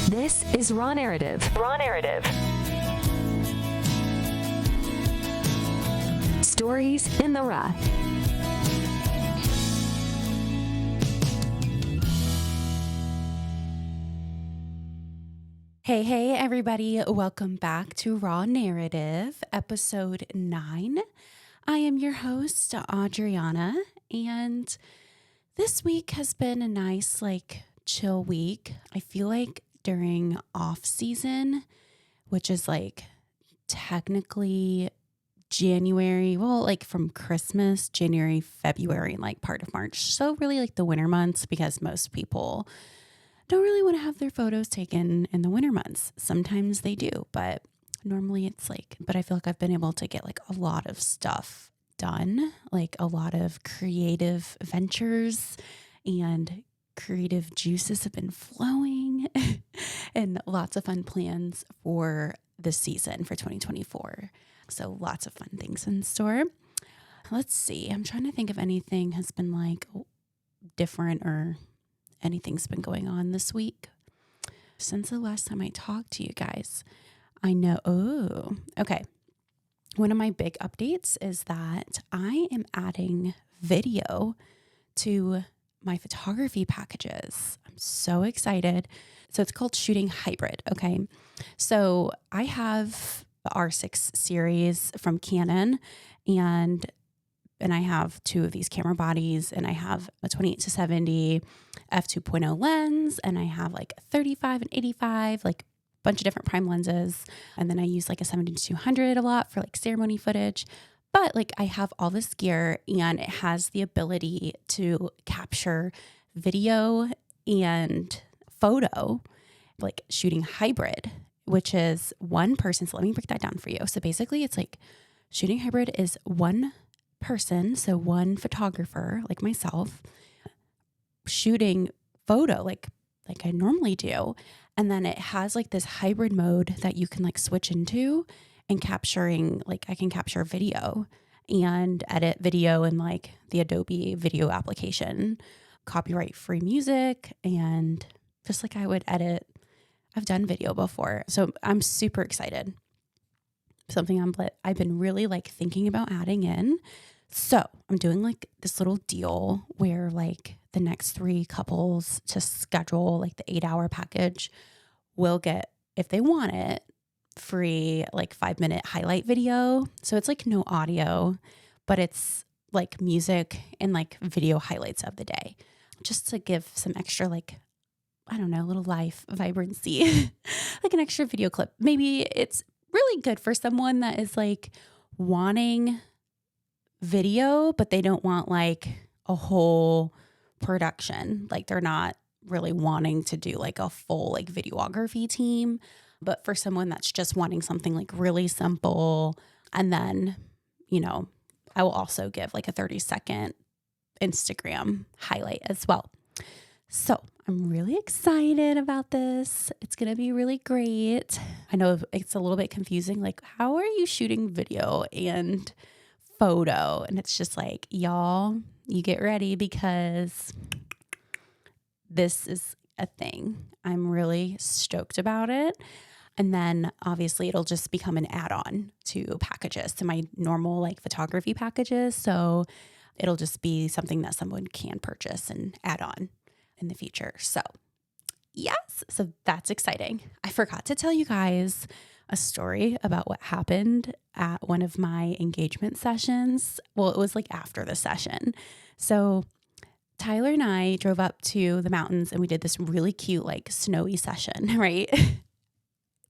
This is Raw Narrative. Raw Narrative. Stories in the raw. Hey, everybody. Welcome back to Raw Narrative, episode 9. I am your host, Adriana, and this week has been a nice, chill week. I feel like during off season, which is technically January, from Christmas, January, February, and part of March. So really the winter months, because most people don't really want to have their photos taken in the winter months. Sometimes they do, but normally it's but I feel like I've been able to get a lot of stuff done, a lot of creative ventures and creative juices have been flowing and lots of fun plans for this season for 2024. So lots of fun things in store. Let's see. I'm trying to think if anything has been different or anything's been going on this week since the last time I talked to you guys. I know. Oh, okay. One of my big updates is that I am adding video to my photography packages. I'm so excited. So it's called Shooting Hybrid. Okay. So I have the R6 series from Canon and I have two of these camera bodies, and I have a 28-70 f2.0 lens, and I have a 35 and 85, bunch of different prime lenses. And then I use a 70-200 a lot for ceremony footage. But I have all this gear, and it has the ability to capture video and photo, shooting hybrid, which is one person. So let me break that down for you. So basically it's shooting hybrid is one person, so one photographer like myself shooting photo like I normally do, and then it has this hybrid mode that you can switch into and capturing I can capture video and edit video in the Adobe video application, copyright free music, and just I would edit. I've done video before, so I'm super excited. Something I've been really thinking about adding in. So I'm doing this little deal where the next 3 couples to schedule the 8-hour package will get, if they want it, free 5-minute highlight video. So it's no audio, but it's music and video highlights of the day, just to give some extra I don't know, little life vibrancy, an extra video clip. Maybe it's really good for someone that is wanting video, but they don't want a whole production. They're not really wanting to do a full videography team, but for someone that's just wanting something really simple. And then, I will also give a 30-second Instagram highlight as well. So I'm really excited about this. It's going to be really great. I know it's a little bit confusing. How are you shooting video and photo? And it's just y'all, you get ready, because this is a thing. I'm really stoked about it. And then obviously it'll just become an add-on to packages, to my normal photography packages. So it'll just be something that someone can purchase and add on in the future. So yes, so that's exciting. I forgot to tell you guys a story about what happened at one of my engagement sessions. Well, it was after the session. So Tyler and I drove up to the mountains and we did this really cute, snowy session, right?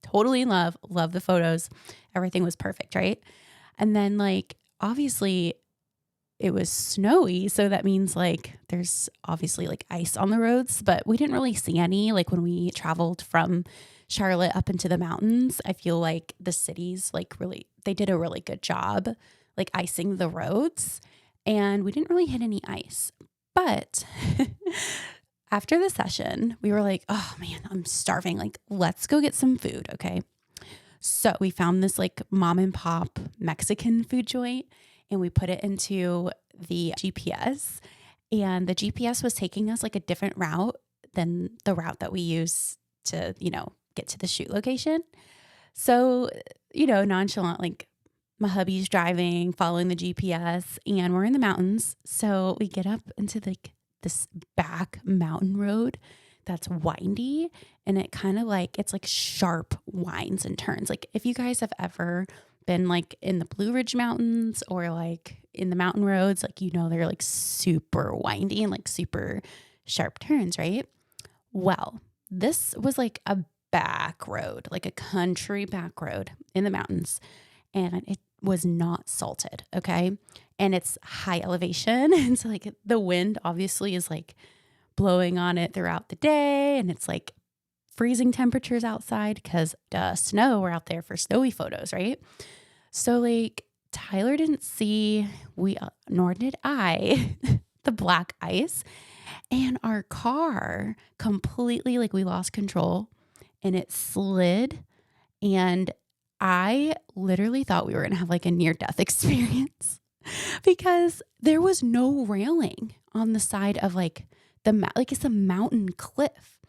Totally in love the photos. Everything was perfect, right? And then obviously it was snowy. So that means there's obviously ice on the roads, but we didn't really see any. When we traveled from Charlotte up into the mountains, I feel the cities really, they did a really good job icing the roads, and we didn't really hit any ice. But after the session, we were oh man, I'm starving. Let's go get some food. Okay. So we found this mom and pop Mexican food joint, and we put it into the GPS, and the GPS was taking us a different route than the route that we use to, get to the shoot location. So, nonchalant, like my hubby's driving, following the GPS, and we're in the mountains. So we get up into this back mountain road that's windy, and it kind of it's like sharp winds and turns. Like if you guys have ever been like in the Blue Ridge Mountains or like in the mountain roads, like, they're like super windy and like super sharp turns, right? Well, this was like a back road, like a country back road in the mountains, and it was not salted. Okay. And it's high elevation. And so like the wind obviously is like blowing on it throughout the day. And it's like freezing temperatures outside because snow, we're out there for snowy photos, right? So like Tyler didn't see, nor did I, the black ice. And our car completely, like we lost control and it slid. And I literally thought we were going to have like a near-death experience because there was no railing on the side of like it's a mountain cliff,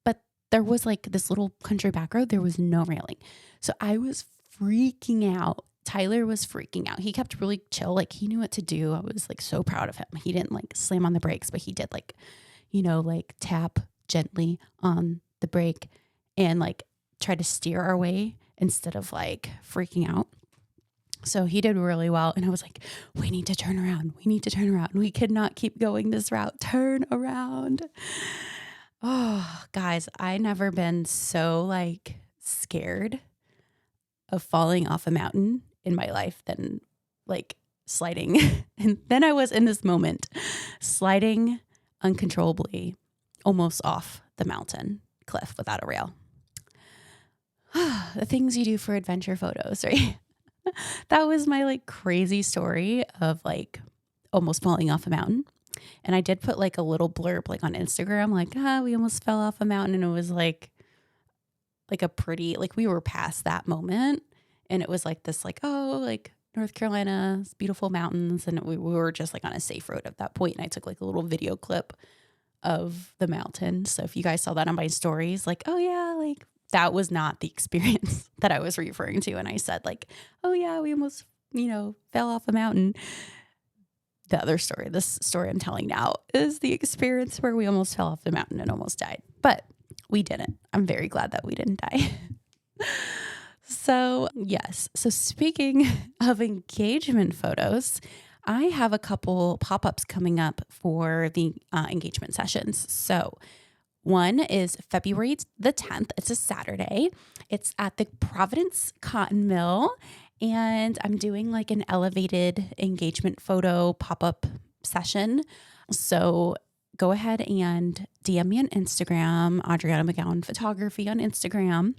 but there was like this little country back road. There was no railing. So I was freaking out. Tyler was freaking out. He kept really chill. Like he knew what to do. I was like so proud of him. He didn't like slam on the brakes, but he did like, like tap gently on the brake and like try to steer our way instead of like freaking out. So he did really well. And I was like, we need to turn around. We need to turn around. We could not keep going this route. Turn around. Oh, guys, I never been so like scared of falling off a mountain in my life than like sliding. And then I was in this moment sliding uncontrollably almost off the mountain cliff without a rail. The things you do for adventure photos, right? That was my like crazy story of like almost falling off a mountain. And I did put like a little blurb like on Instagram, like, we almost fell off a mountain. And it was like a pretty, like we were past that moment. And it was like this, like, like North Carolina, beautiful mountains. And we were just like on a safe road at that point. And I took like a little video clip of the mountain. So if you guys saw that on my stories, like, oh yeah, like that was not the experience that I was referring to. And I said like, oh yeah, we almost, fell off a mountain. The other story, this story I'm telling now, is the experience where we almost fell off the mountain and almost died. But we didn't. I'm very glad that we didn't die. So yes. So speaking of engagement photos, I have a couple pop-ups coming up for the engagement sessions. So one is February the 10th. It's a Saturday. It's at the Providence Cotton Mill. And I'm doing like an elevated engagement photo pop-up session. So go ahead and DM me on Instagram, Adriana McGowan Photography on Instagram.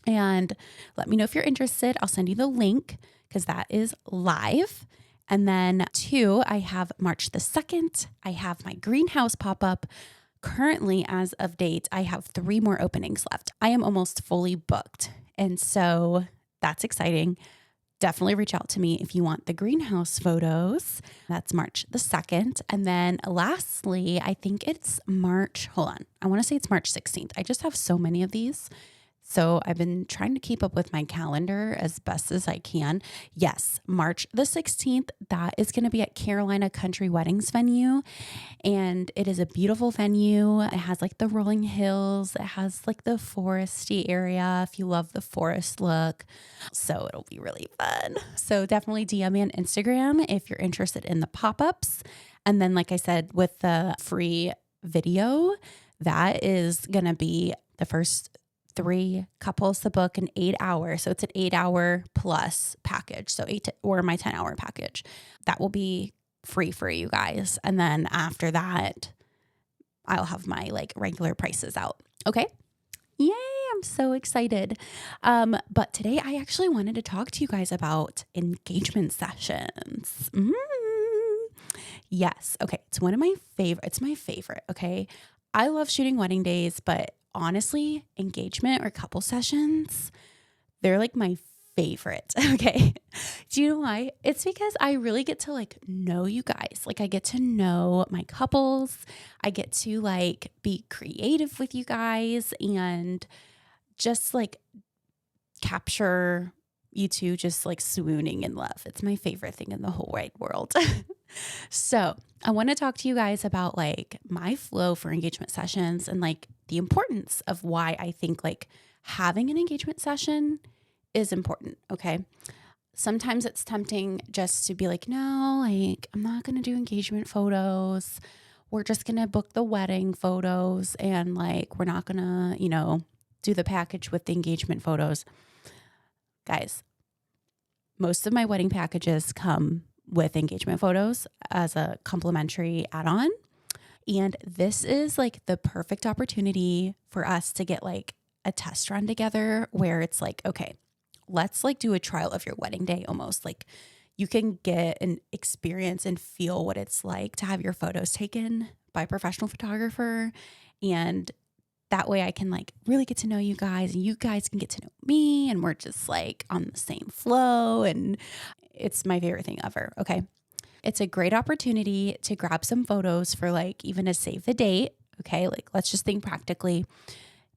And let me know if you're interested. I'll send you the link because that is live. And then 2, I have March the 2nd. I have my greenhouse pop-up. Currently, as of date, I have 3 more openings left. I am almost fully booked. And so that's exciting. Definitely reach out to me if you want the greenhouse photos. That's March the 2nd. And then lastly, I think it's I want to say it's March 16th. I just have so many of these. So I've been trying to keep up with my calendar as best as I can. Yes, March the 16th, that is going to be at Carolina Country Weddings venue. And it is a beautiful venue. It has like the rolling hills. It has like the foresty area if you love the forest look. So it'll be really fun. So definitely DM me on Instagram if you're interested in the pop-ups. And then, like I said, with the free video, that is going to be the first 3 couples to book an 8-hour. So it's an 8-hour plus package. So or my 10-hour package. That will be free for you guys. And then after that, I'll have my like regular prices out. Okay. Yay. I'm so excited. But today I actually wanted to talk to you guys about engagement sessions. Yes. Okay. It's my favorite. Okay. I love shooting wedding days, but honestly, engagement or couple sessions, they're like my favorite. Okay. Do you know why? It's because I really get to like know you guys. Like I get to know my couples. I get to like be creative with you guys and just like capture you two just like swooning in love. It's my favorite thing in the whole wide world. So I want to talk to you guys about like my flow for engagement sessions and like the importance of why I think like having an engagement session is important. Okay. Sometimes it's tempting just to be like, no, like I'm not going to do engagement photos. We're just going to book the wedding photos and like, we're not going to, do the package with the engagement photos. Guys, most of my wedding packages come with engagement photos as a complimentary add-on. And this is like the perfect opportunity for us to get like a test run together where it's like, okay, let's like do a trial of your wedding day almost. Like you can get an experience and feel what it's like to have your photos taken by a professional photographer. And that way I can like really get to know you guys and you guys can get to know me and we're just like on the same flow and it's my favorite thing ever. Okay. It's a great opportunity to grab some photos for like even a save the date. Okay. Like let's just think practically.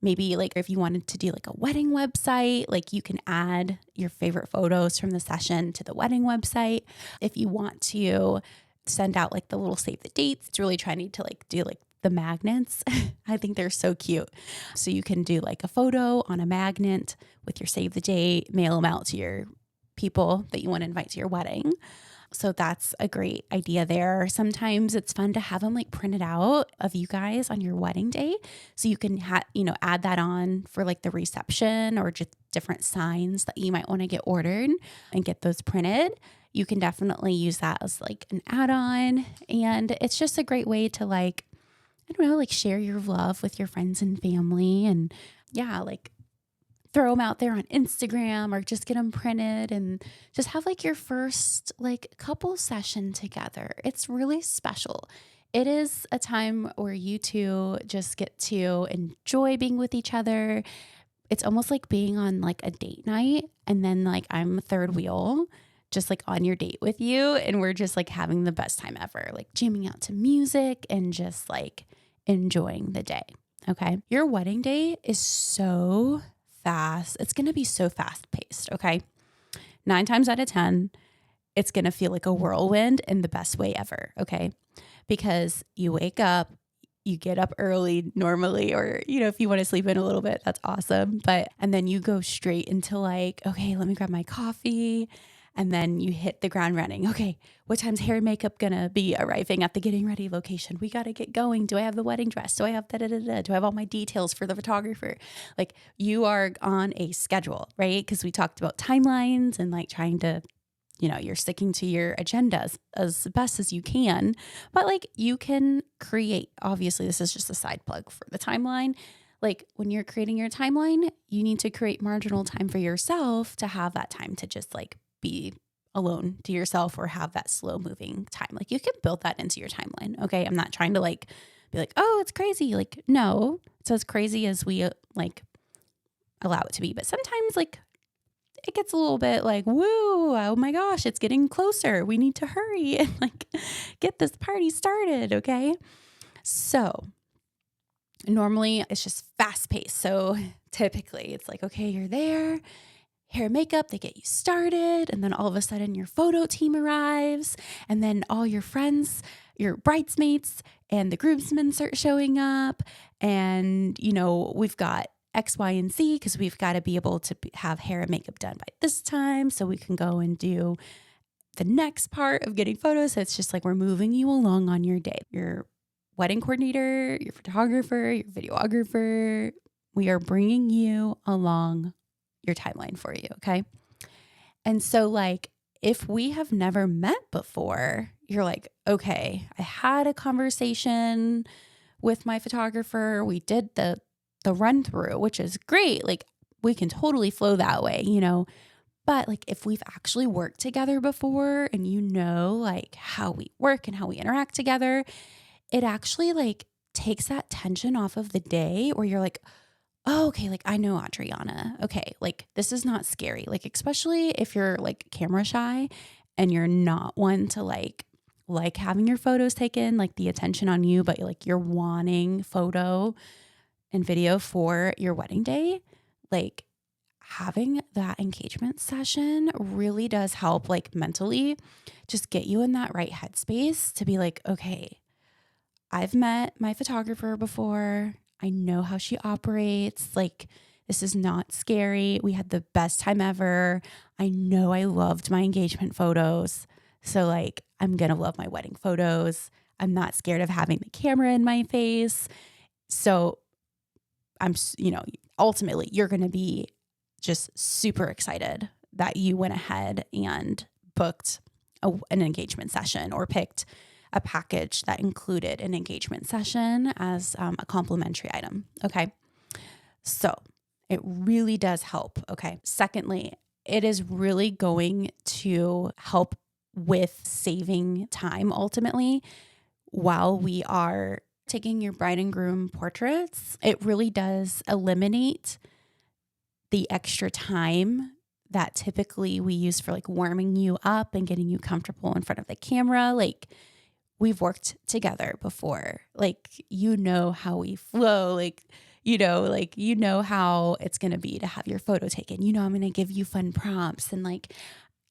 Maybe like if you wanted to do like a wedding website, like you can add your favorite photos from the session to the wedding website. If you want to send out like the little save the dates, it's really trying to like do like the magnets. I think they're so cute. So you can do like a photo on a magnet with your save the date, mail them out to your people that you want to invite to your wedding. So that's a great idea there. Sometimes it's fun to have them like printed out of you guys on your wedding day. So you can add that on for like the reception or just different signs that you might want to get ordered and get those printed. You can definitely use that as like an add-on. And it's just a great way to like, I don't know, like share your love with your friends and family and like throw them out there on Instagram or just get them printed and just have like your first like couple session together. It's really special. It is a time where you two just get to enjoy being with each other. It's almost like being on like a date night and then like I'm third wheel just like on your date with you and we're just like having the best time ever, like jamming out to music and just like enjoying the day. Okay. Your wedding day is so fast. It's going to be so fast paced. Okay. 9 times out of 10, it's going to feel like a whirlwind in the best way ever. Okay. Because you wake up, you get up early normally, or, if you want to sleep in a little bit, that's awesome. And then you go straight into like, okay, let me grab my coffee. And then you hit the ground running. Okay, what time's hair and makeup gonna be arriving at the getting ready location? We gotta get going. Do I have the wedding dress? Do I have da-da-da-da? Do I have all my details for the photographer? Like you are on a schedule, right? Because we talked about timelines and like trying to, you're sticking to your agendas as best as you can. But like you can create, obviously this is just a side plug for the timeline. Like when you're creating your timeline, you need to create marginal time for yourself to have that time to just like be alone to yourself or have that slow moving time. Like you can build that into your timeline. Okay. I'm not trying to like be like, oh, it's crazy. Like, no, it's as crazy as we like allow it to be. But sometimes like it gets a little bit like, woo, oh my gosh, it's getting closer. We need to hurry and like get this party started. Okay. So normally it's just fast paced. So typically it's like, okay, you're there. Hair and makeup, they get you started. And then all of a sudden your photo team arrives. And then all your friends, your bridesmaids and the groomsmen start showing up. And, we've got X, Y, and Z because we've got to be able to have hair and makeup done by this time so we can go and do the next part of getting photos. So it's just like we're moving you along on your day. Your wedding coordinator, your photographer, your videographer, we are bringing you along your timeline for you. Okay. And so like, if we have never met before, you're like, okay, I had a conversation with my photographer. We did the run through, which is great. Like we can totally flow that way, but like if we've actually worked together before and like how we work and how we interact together, it actually like takes that tension off of the day where you're like, oh, okay, like I know Adriana. Okay, like this is not scary. Like especially if you're like camera shy and you're not one to like having your photos taken, like the attention on you, but like you're wanting photo and video for your wedding day, like having that engagement session really does help like mentally just get you in that right headspace to be like, okay, I've met my photographer before. I know how she operates. Like, this is not scary. We had the best time ever. I know I loved my engagement photos. So, like, I'm going to love my wedding photos. I'm not scared of having the camera in my face. So, ultimately, you're going to be just super excited that you went ahead and booked an engagement session or picked a package that included an engagement session as a complimentary item. Okay. So it really does help. Okay. Secondly, it is really going to help with saving time ultimately while we are taking your bride and groom portraits. It really does eliminate the extra time that typically we use for like warming you up and getting you comfortable in front of the camera. Like, we've worked together before. Like, you know how we flow. Like, you know how it's going to be to have your photo taken. You know, I'm going to give you fun prompts and like,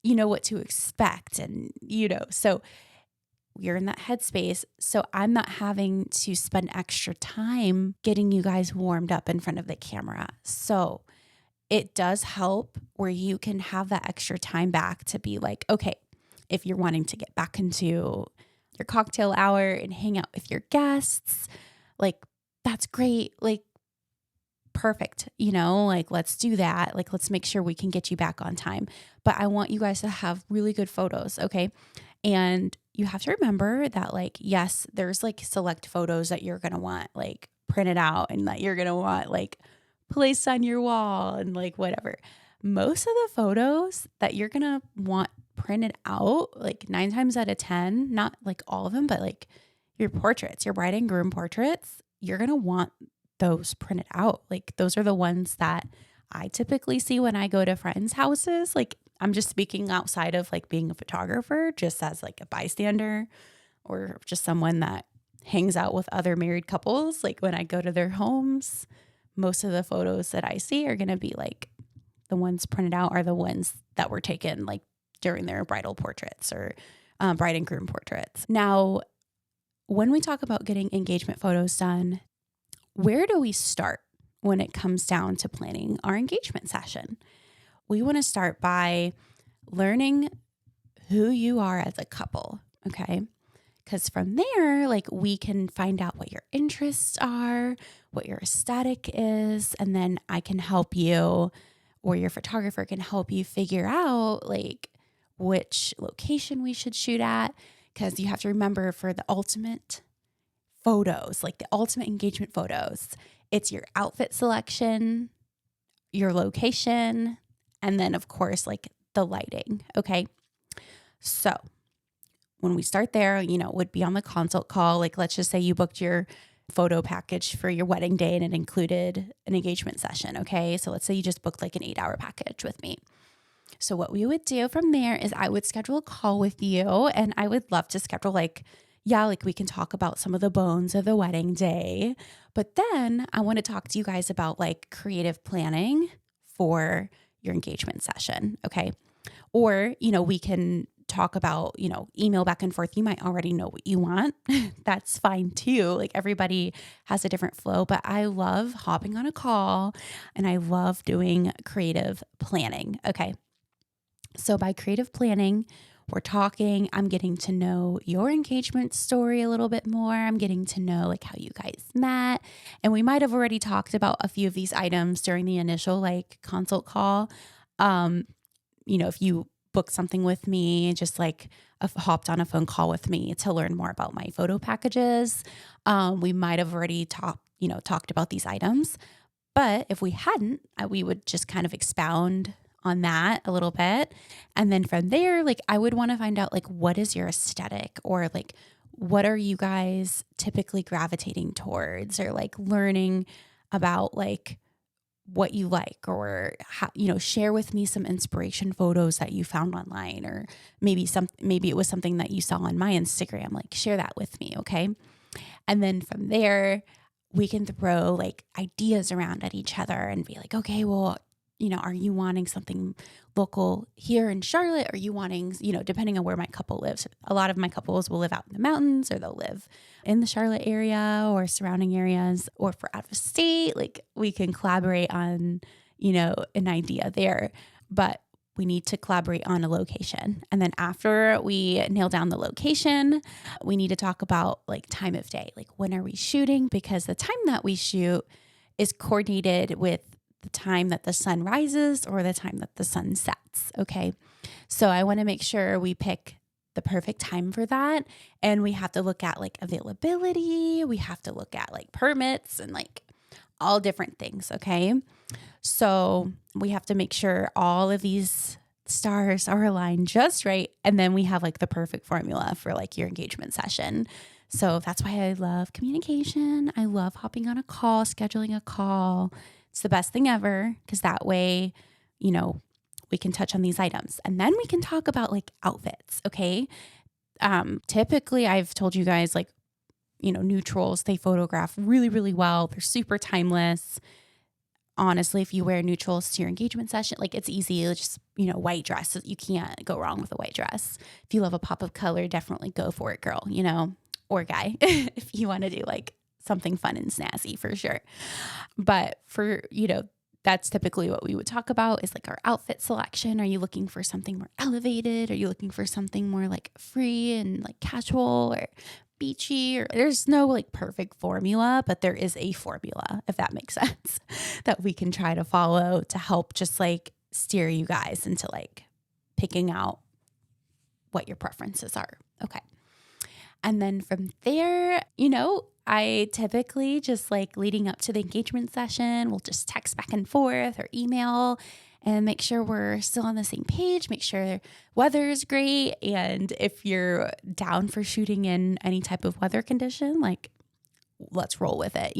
you know what to expect. And, so we're in that headspace. So I'm not having to spend extra time getting you guys warmed up in front of the camera. So it does help where you can have that extra time back to be like, okay, if you're wanting to get back into your cocktail hour and hang out with your guests, like that's great. Like, perfect. Like let's do that. Like, let's make sure we can get you back on time. But I want you guys to have really good photos. Okay. And you have to remember that like, yes, there's like select photos that you're going to want like printed out and that you're going to want like placed on your wall and like whatever. Most of the photos that you're going to want printed out, like 9 times out of 10, not like all of them, but like your portraits, your bride and groom portraits, you're going to want those printed out. Like those are the ones that I typically see when I go to friends' houses. Like, I'm just speaking outside of like being a photographer, just as like a bystander or just someone that hangs out with other married couples. Like when I go to their homes, most of the photos that I see are going to be like the ones printed out are the ones that were taken like during their bridal portraits or bride and groom portraits. Now, when we talk about getting engagement photos done, where do we start when it comes down to planning our engagement session? We want to start by learning who you are as a couple, okay? Because from there, like we can find out what your interests are, what your aesthetic is, and then I can help you, or your photographer can help you figure out like which location we should shoot at. Because you have to remember, for the ultimate photos, like the ultimate engagement photos, it's your outfit selection, your location, and then of course like the lighting. Okay. So when we start there, it would be on the consult call. Like, let's just say you booked your photo package for your wedding day and it included an engagement session. Okay. So let's say you just booked like an 8-hour package with me. So what we would do from there is I would schedule a call with you, and I would love to schedule like we can talk about some of the bones of the wedding day. But then I want to talk to you guys about like creative planning for your engagement session. Okay. Or, we can talk about, email back and forth. You might already know what you want. That's fine too. Like, everybody has a different flow, but I love hopping on a call and I love doing creative planning. Okay. So by creative planning, we're talking, I'm getting to know your engagement story a little bit more. I'm getting to know like how you guys met. And we might have already talked about a few of these items during the initial like consult call. If you booked something with me, just like hopped on a phone call with me to learn more about my photo packages, we might have already talked about these items. But if we hadn't, we would just kind of expound on that a little bit. And then from there, like I would want to find out like, what is your aesthetic, or like, what are you guys typically gravitating towards, or like learning about like what you like, or how, share with me some inspiration photos that you found online, or maybe it was something that you saw on my Instagram. Like, share that with me, okay? And then from there, we can throw like ideas around at each other and be like, okay, well, are you wanting something local here in Charlotte? Are you wanting, depending on where my couple lives, a lot of my couples will live out in the mountains, or they'll live in the Charlotte area or surrounding areas, or for out of state. Like, we can collaborate on, an idea there, but we need to collaborate on a location. And then after we nail down the location, we need to talk about like time of day, like when are we shooting? Because the time that we shoot is coordinated with the time that the sun rises or the time that the sun sets. Okay. So I want to make sure we pick the perfect time for that. And we have to look at like availability. We have to look at like permits and like all different things. Okay. So we have to make sure all of these stars are aligned just right. And then we have like the perfect formula for like your engagement session. So that's why I love communication. I love hopping on a call, scheduling a call. It's the best thing ever, because that way, we can touch on these items, and then we can talk about like outfits. Okay. Typically I've told you guys like, neutrals, they photograph really, really well. They're super timeless. Honestly, if you wear neutrals to your engagement session, like, it's easy. It's just, white dress. You can't go wrong with a white dress. If you love a pop of color, definitely go for it, girl, or guy, if you want to do like something fun and snazzy, for sure. But for, that's typically what we would talk about, is like our outfit selection. Are you looking for something more elevated? Are you looking for something more like free and like casual or beachy? Or there's no like perfect formula, but there is a formula, if that makes sense, that we can try to follow to help just like steer you guys into like picking out what your preferences are. Okay. And then from there, I typically just like leading up to the engagement session, we'll just text back and forth or email and make sure we're still on the same page, make sure weather is great. And if you're down for shooting in any type of weather condition, like, let's roll with it,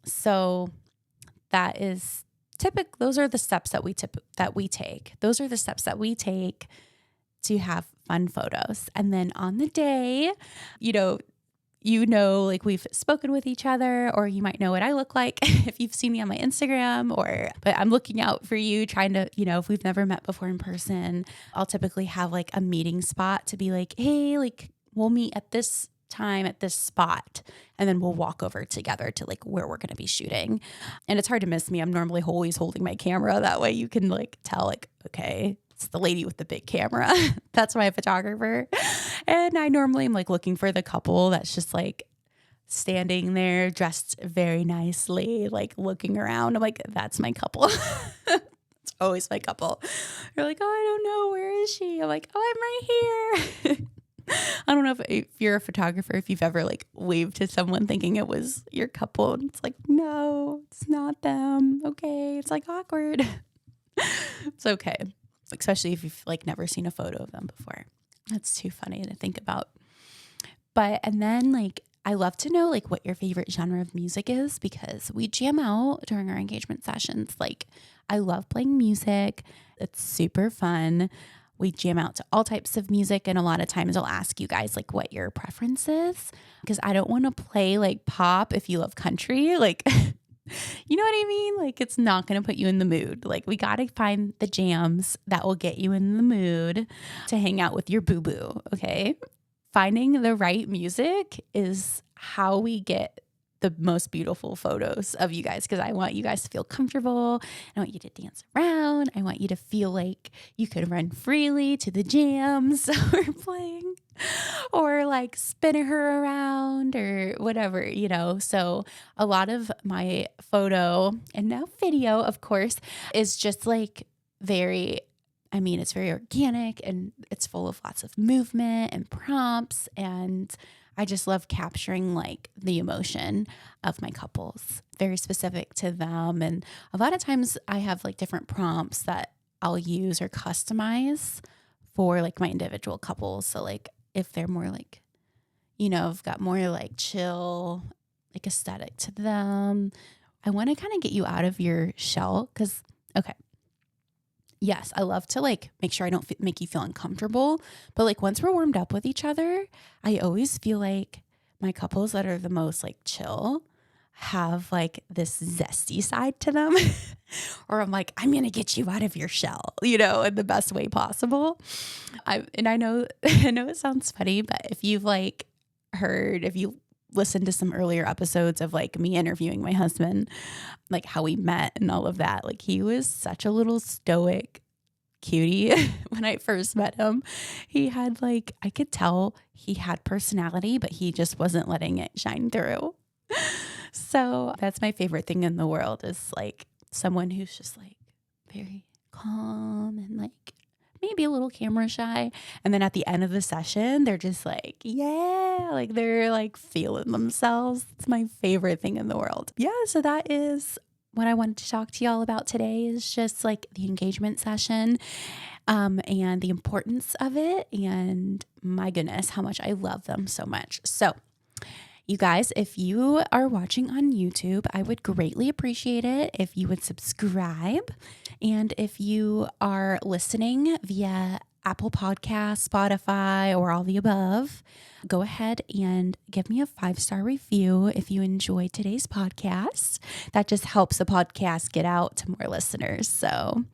So that is those are the steps that we take. Those are the steps that we take to have fun photos. And then on the day, like, we've spoken with each other, or you might know what I look like if you've seen me on my Instagram, but I'm looking out for you, trying to, if we've never met before in person, I'll typically have like a meeting spot to be like, hey, like, we'll meet at this time at this spot, and then we'll walk over together to like where we're going to be shooting. And it's hard to miss me. I'm normally always holding my camera. That way you can like tell, like, okay, it's the lady with the big camera. That's my photographer. And I normally am like looking for the couple that's just like standing there dressed very nicely, like looking around. I'm like, that's my couple. It's always my couple. You're like, oh, I don't know. Where is she? I'm like, oh, I'm right here. I don't know if you're a photographer, if you've ever like waved to someone thinking it was your couple, and it's like, no, it's not them. Okay. It's like awkward. It's okay. Especially if you've like never seen a photo of them before. That's too funny to think about. And then like, I love to know like what your favorite genre of music is, because we jam out during our engagement sessions. Like, I love playing music. It's super fun. We jam out to all types of music. And a lot of times I'll ask you guys like what your preference is, because I don't want to play like pop if you love country. Like, you know what I mean? Like, it's not going to put you in the mood. Like, we got to find the jams that will get you in the mood to hang out with your boo-boo, okay? Finding the right music is how we get the most beautiful photos of you guys, because I want you guys to feel comfortable. I want you to dance around. I want you to feel like you can run freely to the jams we're playing, or like spinning her around or whatever, So a lot of my photo and now video, of course, is just like it's very organic, and it's full of lots of movement and prompts, and I just love capturing like the emotion of my couples, very specific to them. And a lot of times I have like different prompts that I'll use or customize for like my individual couples. So like if they're more like, I've got more like chill, like aesthetic to them, I want to kind of get you out of your shell because, okay, yes, I love to like make sure I don't make you feel uncomfortable. But like once we're warmed up with each other, I always feel like my couples that are the most like chill have like this zesty side to them. Or I'm like, I'm going to get you out of your shell, in the best way possible. I know, I know it sounds funny, but if you've like if you listened to some earlier episodes of like me interviewing my husband, like how we met and all of that, like he was such a little stoic cutie when I first met him. He had like, I could tell he had personality, but he just wasn't letting it shine through. So that's my favorite thing in the world is like someone who's just like very calm and like maybe a little camera shy. And then at the end of the session, they're just like, yeah, like they're like feeling themselves. It's my favorite thing in the world. Yeah. So that is what I wanted to talk to y'all about today is just like the engagement session and the importance of it. And my goodness, how much I love them so much. So you guys, if you are watching on YouTube, I would greatly appreciate it if you would subscribe. And if you are listening via Apple Podcasts, Spotify, or all the above, go ahead and give me a 5-star review if you enjoyed today's podcast. That just helps the podcast get out to more listeners. So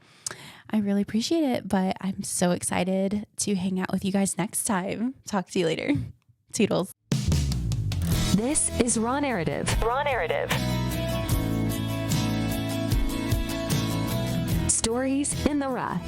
I really appreciate it, but I'm so excited to hang out with you guys next time. Talk to you later. Toodles. This is Raw Narrative. Raw Narrative. Stories in the Raw.